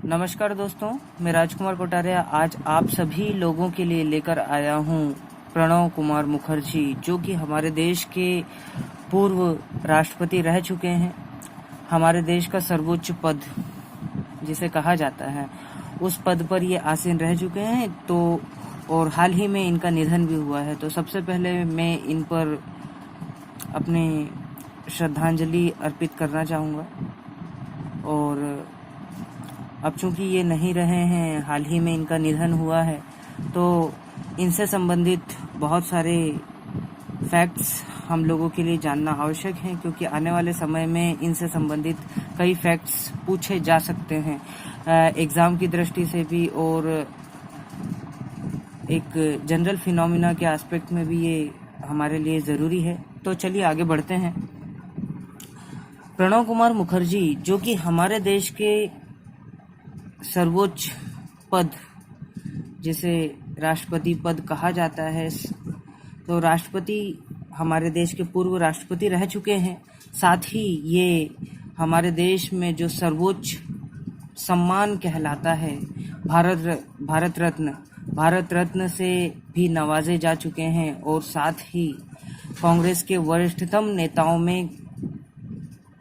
नमस्कार दोस्तों, मैं राजकुमार कोटारिया आज आप सभी लोगों के लिए लेकर आया हूं प्रणव कुमार मुखर्जी, जो कि हमारे देश के पूर्व राष्ट्रपति रह चुके हैं। हमारे देश का सर्वोच्च पद जिसे कहा जाता है, उस पद पर ये आसीन रह चुके हैं। तो और हाल ही में इनका निधन भी हुआ है। तो सबसे पहले मैं इन पर अपनी श्रद्धांजलि अर्पित करना चाहूँगा। और अब चूंकि ये नहीं रहे हैं, हाल ही में इनका निधन हुआ है, तो इनसे संबंधित बहुत सारे फैक्ट्स हम लोगों के लिए जानना आवश्यक है, क्योंकि आने वाले समय में इनसे संबंधित कई फैक्ट्स पूछे जा सकते हैं एग्ज़ाम की दृष्टि से भी, और एक जनरल फिनोमिना के एस्पेक्ट में भी ये हमारे लिए ज़रूरी है। तो चलिए आगे बढ़ते हैं। प्रणव कुमार मुखर्जी, जो कि हमारे देश के सर्वोच्च पद जिसे राष्ट्रपति पद कहा जाता है, तो राष्ट्रपति हमारे देश के पूर्व राष्ट्रपति रह चुके हैं। साथ ही ये हमारे देश में जो सर्वोच्च सम्मान कहलाता है भारत रत्न से भी नवाजे जा चुके हैं, और साथ ही कांग्रेस के वरिष्ठतम नेताओं में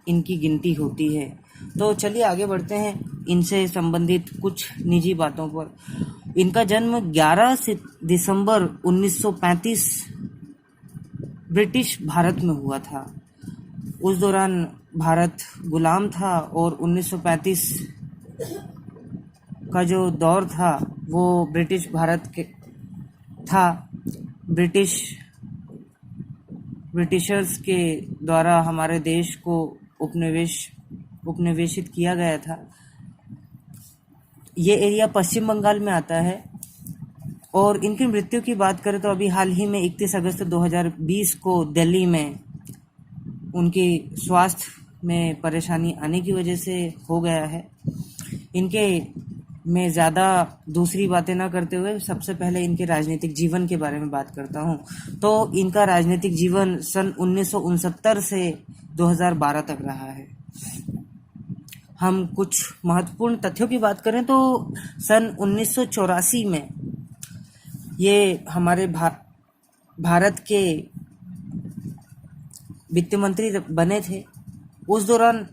इनकी गिनती होती है। तो चलिए आगे बढ़ते हैं इनसे संबंधित कुछ निजी बातों पर। इनका जन्म 11 दिसंबर 1935 ब्रिटिश भारत में हुआ था। उस दौरान भारत गुलाम था, और 1935 का जो दौर था वो ब्रिटिश भारत के था। ब्रिटिशर्स के द्वारा हमारे देश को उपनिवेशित किया गया था। ये एरिया पश्चिम बंगाल में आता है। और इनकी मृत्यु की बात करें तो अभी हाल ही में 31 अगस्त 2020 को दिल्ली में उनकी स्वास्थ्य में परेशानी आने की वजह से हो गया है। इनके मैं ज़्यादा दूसरी बातें ना करते हुए सबसे पहले इनके राजनीतिक जीवन के बारे में बात करता हूँ। तो इनका राजनीतिक जीवन सन 1969 से 2012 तक रहा है। हम कुछ महत्वपूर्ण तथ्यों की बात करें तो सन 1984 में ये हमारे भारत के वित्त मंत्री बने थे। उस दौरान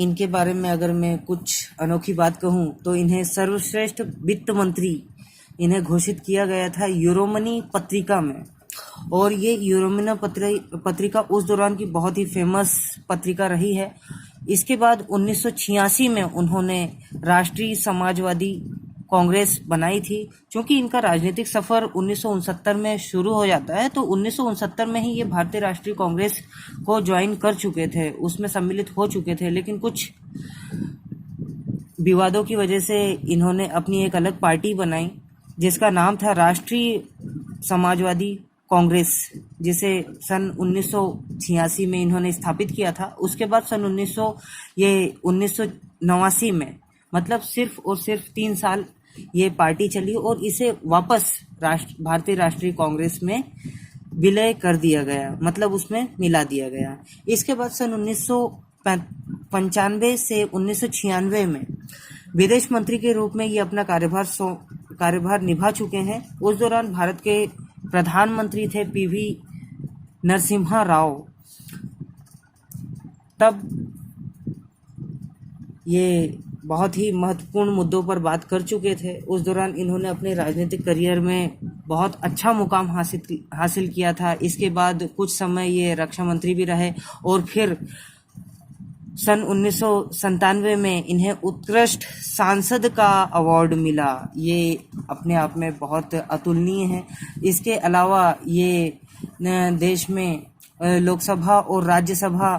इनके बारे में अगर मैं कुछ अनोखी बात कहूँ तो इन्हें सर्वश्रेष्ठ वित्त मंत्री इन्हें घोषित किया गया था यूरोमनी पत्रिका में। और ये यूरोमनी पत्रिका उस दौरान की बहुत ही फेमस पत्रिका रही है। इसके बाद 1986 में उन्होंने राष्ट्रीय समाजवादी कांग्रेस बनाई थी। क्योंकि इनका राजनीतिक सफ़र 1969 में शुरू हो जाता है, तो 1969 में ही ये भारतीय राष्ट्रीय कांग्रेस को ज्वाइन कर चुके थे, उसमें सम्मिलित हो चुके थे। लेकिन कुछ विवादों की वजह से इन्होंने अपनी एक अलग पार्टी बनाई, जिसका नाम था राष्ट्रीय समाजवादी कांग्रेस, जिसे सन 1986 में इन्होंने स्थापित किया था। उसके बाद सन 1989 में, मतलब सिर्फ और सिर्फ 3 साल ये पार्टी चली, और इसे वापस भारतीय राष्ट्रीय कांग्रेस में विलय कर दिया गया, मतलब उसमें मिला दिया गया। इसके बाद सन 1995 से 1996 में विदेश मंत्री के रूप में ये अपना कार्यभार निभा चुके हैं। उस दौरान भारत के प्रधानमंत्री थे पीवी नरसिम्हा राव। तब ये बहुत ही महत्वपूर्ण मुद्दों पर बात कर चुके थे। उस दौरान इन्होंने अपने राजनीतिक करियर में बहुत अच्छा मुकाम हासिल किया था। इसके बाद कुछ समय ये रक्षा मंत्री भी रहे, और फिर सन 1997 में इन्हें उत्कृष्ट सांसद का अवार्ड मिला। ये अपने आप में बहुत अतुलनीय है। इसके अलावा ये देश में लोकसभा और राज्यसभा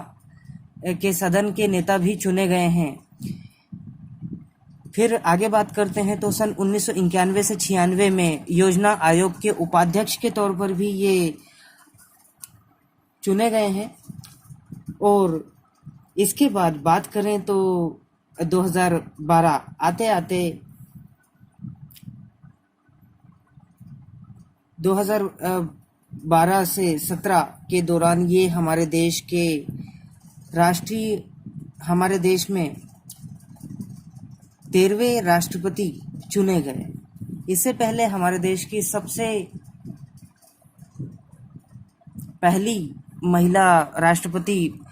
के सदन के नेता भी चुने गए हैं। फिर आगे बात करते हैं तो सन 1991 से 96 में योजना आयोग के उपाध्यक्ष के तौर पर भी ये चुने गए हैं। और इसके बाद बात करें तो 2012 आते आते 2012 से 17 के दौरान ये हमारे देश में 13वें राष्ट्रपति चुने गए। इससे पहले हमारे देश की सबसे पहली महिला राष्ट्रपति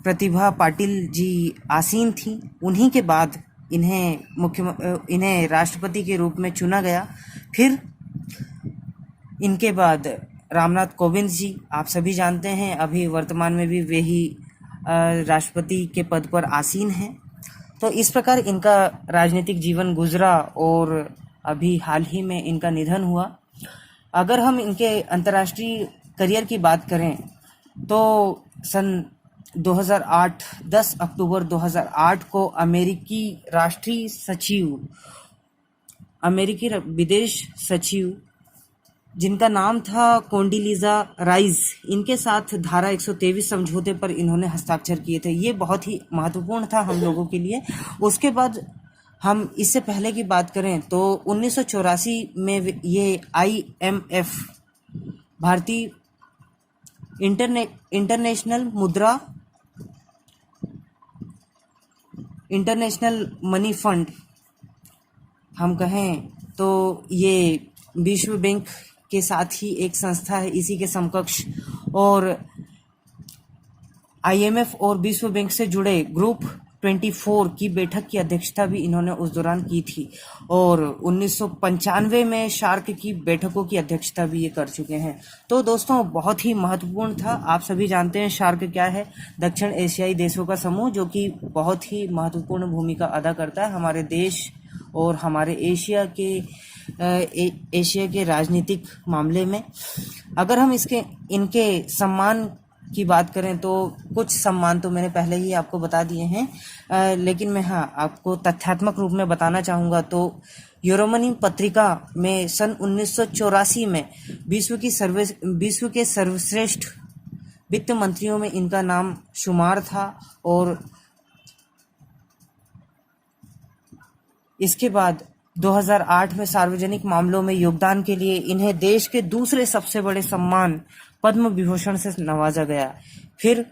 प्रतिभा पाटिल जी आसीन थी। उन्हीं के बाद इन्हें राष्ट्रपति के रूप में चुना गया। फिर इनके बाद रामनाथ कोविंद जी, आप सभी जानते हैं, अभी वर्तमान में भी वे ही राष्ट्रपति के पद पर आसीन हैं। तो इस प्रकार इनका राजनीतिक जीवन गुजरा और अभी हाल ही में इनका निधन हुआ। अगर हम इनके अंतर्राष्ट्रीय करियर की बात करें तो सन 2008 10 अक्टूबर 2008 को अमेरिकी विदेश सचिव जिनका नाम था कोंडीलीजा राइस, इनके साथ धारा 123 समझौते पर इन्होंने हस्ताक्षर किए थे। ये बहुत ही महत्वपूर्ण था हम लोगों के लिए। उसके बाद हम इससे पहले की बात करें तो 1984 में ये IMF भारतीय इंटरनेशनल मनी फंड हम कहें तो ये विश्व बैंक के साथ ही एक संस्था है, इसी के समकक्ष। और IMF और विश्व बैंक से जुड़े ग्रुप 24 की बैठक की अध्यक्षता भी इन्होंने उस दौरान की थी। और 1995 में शार्क की बैठकों की अध्यक्षता भी ये कर चुके हैं। तो दोस्तों बहुत ही महत्वपूर्ण था। आप सभी जानते हैं शार्क क्या है, दक्षिण एशियाई देशों का समूह, जो कि बहुत ही महत्वपूर्ण भूमिका अदा करता है हमारे देश और हमारे एशिया के राजनीतिक मामले में। अगर हम इनके सम्मान की बात करें तो कुछ सम्मान तो मैंने पहले ही आपको बता दिए हैं, लेकिन मैं आपको तथ्यात्मक रूप में बताना चाहूँगा। तो यूरोमनी पत्रिका में सन 1984 में विश्व के सर्वश्रेष्ठ वित्त मंत्रियों में इनका नाम शुमार था। और इसके बाद 2008 में सार्वजनिक मामलों में योगदान के लिए इन्हें देश के दूसरे सबसे बड़े सम्मान पद्म विभूषण से नवाजा गया। फिर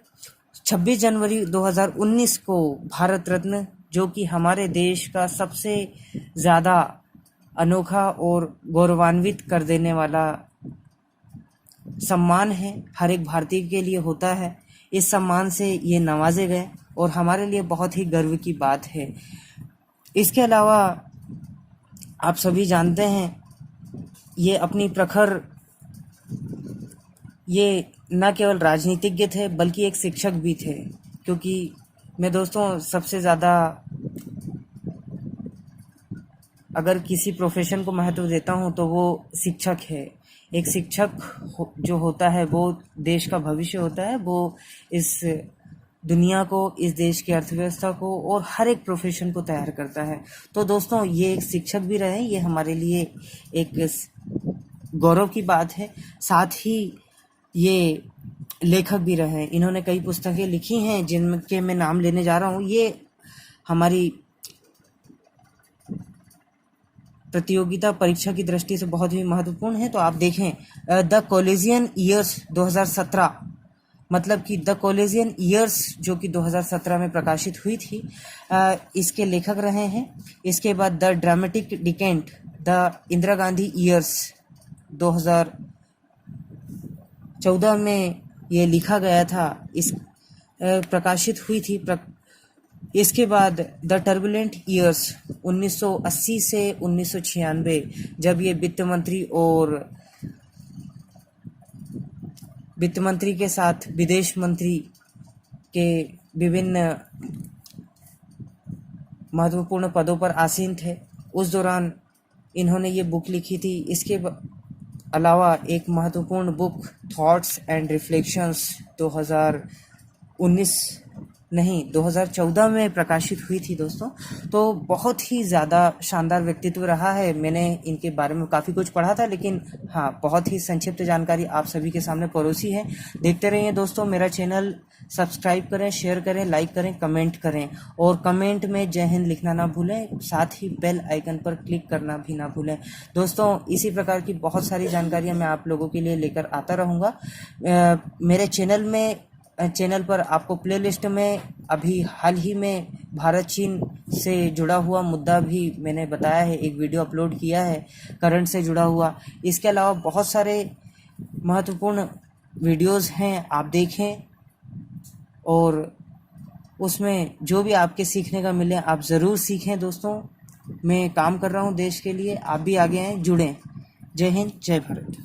26 जनवरी 2019 को भारत रत्न, जो कि हमारे देश का सबसे ज़्यादा अनोखा और गौरवान्वित कर देने वाला सम्मान है, हर एक भारतीय के लिए होता है। इस सम्मान से ये नवाजे गए और हमारे लिए बहुत ही गर्व की बात है। इसके अलावा आप सभी जानते हैं ये अपनी प्रखर, ये न केवल राजनीतिज्ञ थे बल्कि एक शिक्षक भी थे। क्योंकि मैं दोस्तों सबसे ज़्यादा अगर किसी प्रोफेशन को महत्व देता हूं तो वो शिक्षक है। एक शिक्षक जो होता है वो देश का भविष्य होता है। वो इस दुनिया को, इस देश की अर्थव्यवस्था को और हर एक प्रोफेशन को तैयार करता है। तो दोस्तों ये एक शिक्षक भी रहे, ये हमारे लिए एक गौरव की बात है। साथ ही ये लेखक भी रहे। इन्होंने कई पुस्तकें लिखी हैं जिनके मैं नाम लेने जा रहा हूँ। ये हमारी प्रतियोगिता परीक्षा की दृष्टि से बहुत ही महत्वपूर्ण है। तो आप देखें द कॉलेजियन ईयर्स 2017, मतलब कि द कॉलेजियन ईयर्स जो कि 2017 में प्रकाशित हुई थी, इसके लेखक रहे हैं। इसके बाद the dramatic descent, the Indira Gandhi years 2014 में ये लिखा गया था, इस प्रकाशित हुई थी। इसके बाद द टर्बुलेंट ईयर्स 1980 से 1996, जब ये वित्त मंत्री के साथ विदेश मंत्री के विभिन्न महत्वपूर्ण पदों पर आसीन थे, उस दौरान इन्होंने ये बुक लिखी थी। इसके अलावा एक महत्वपूर्ण बुक थॉट्स एंड रिफ्लेक्शंस 2014 में प्रकाशित हुई थी दोस्तों। तो बहुत ही ज़्यादा शानदार व्यक्तित्व रहा है। मैंने इनके बारे में काफ़ी कुछ पढ़ा था, लेकिन बहुत ही संक्षिप्त जानकारी आप सभी के सामने परोसी है। देखते रहिए दोस्तों मेरा चैनल, सब्सक्राइब करें, शेयर करें, लाइक करें, कमेंट करें और कमेंट में जय हिंद लिखना ना भूलें। साथ ही बेल आइकन पर क्लिक करना भी ना भूलें। दोस्तों इसी प्रकार की बहुत सारी जानकारियाँ मैं आप लोगों के लिए लेकर आता रहूँगा। मेरे चैनल पर आपको प्लेलिस्ट में अभी हाल ही में भारत चीन से जुड़ा हुआ मुद्दा भी मैंने बताया है, एक वीडियो अपलोड किया है करंट से जुड़ा हुआ। इसके अलावा बहुत सारे महत्वपूर्ण वीडियोस हैं, आप देखें और उसमें जो भी आपके सीखने का मिले आप ज़रूर सीखें। दोस्तों, मैं काम कर रहा हूँ देश के लिए, आप भी आगे आएँ, जुड़ें। जय हिंद, जय भारत।